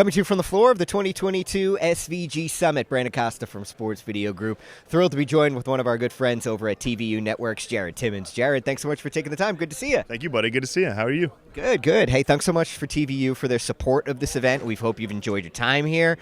Coming to you from the floor of the 2022 SVG Summit, Brandon Costa from Sports Video Group. Thrilled to be joined with one of our good friends over at TVU Networks, Jared Timmins. Jared, thanks so much for taking the time. Good to see you. Thank you, buddy. Good to see you. How are you? Good, good. Hey, thanks so much for TVU for their support of this event. We hope you've enjoyed your time here.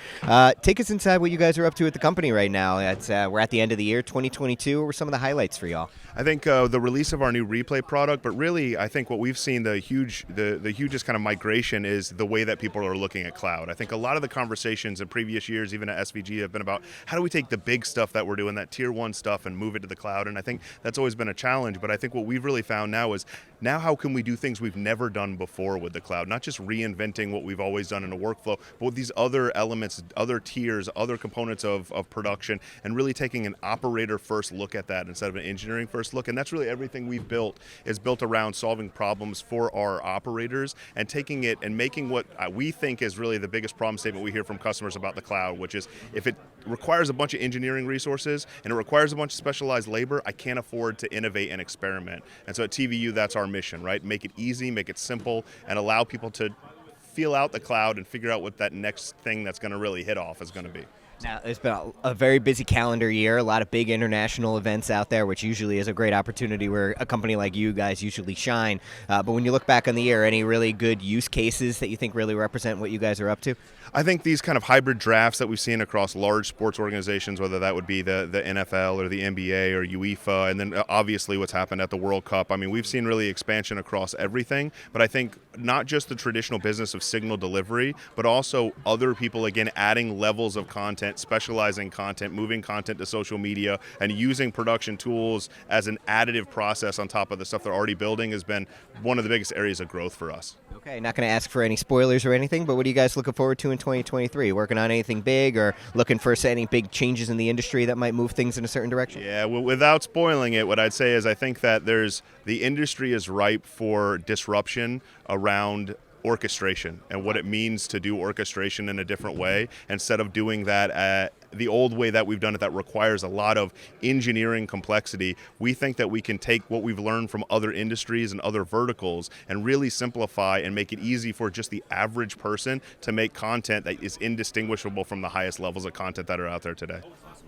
Take us inside what you guys are up to at the company right now. We're at the end of the year, 2022. What were some of the highlights for y'all? I think the release of our new replay product, but really I think what we've seen the hugest kind of migration is the way that people are looking at cloud. I think a lot of the conversations in previous years, even at SVG, have been about how do we take the big stuff that we're doing, that tier one stuff, and move it to the cloud. And I think that's always been a challenge. But I think what we've really found now is how can we do things we've never done before with the cloud? Not just reinventing what we've always done in a workflow, but with these other elements, other tiers, other components of production, and really taking an operator first look at that instead of an engineering first look. And that's really everything we've built is built around solving problems for our operators and taking it and making what we think is really the biggest problem statement we hear from customers about the cloud, which is if it requires a bunch of engineering resources and it requires a bunch of specialized labor, I can't afford to innovate and experiment. And so at TVU, that's our mission, right? Make it easy, make it simple, and allow people to feel out the cloud and figure out what that next thing that's going to really hit off is going to be. Now, it's been a very busy calendar year, a lot of big international events out there, which usually is a great opportunity where a company like you guys usually shine. But when you look back on the year, any really good use cases that you think really represent what you guys are up to? I think these kind of hybrid drafts that we've seen across large sports organizations, whether that would be the NFL or the NBA or UEFA, and then obviously what's happened at the World Cup. I mean, we've seen really expansion across everything, but I think not just the traditional business of signal delivery, but also other people, again, adding levels of content, specializing content, moving content to social media, and using production tools as an additive process on top of the stuff they're already building has been one of the biggest areas of growth for us. Okay, not going to ask for any spoilers or anything, but what are you guys looking forward to in 2023? Working on anything big or looking for any big changes in the industry that might move things in a certain direction? Yeah, well, without spoiling it, what I'd say is I think that the industry is ripe for disruption around orchestration and what it means to do orchestration in a different way instead of doing that the old way that we've done it that requires a lot of engineering complexity. We think that we can take what we've learned from other industries and other verticals and really simplify and make it easy for just the average person to make content that is indistinguishable from the highest levels of content that are out there today.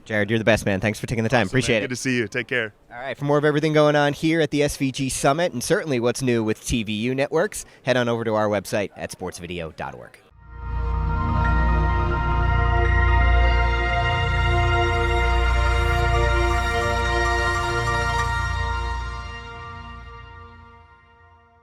Jared, you're the best, man. Thanks for taking the time. Awesome, Appreciate man. it. Good to see you. Take care. All right, for more of everything going on here at the SVG Summit and certainly what's new with TVU Networks, head on over to our website at sportsvideo.org.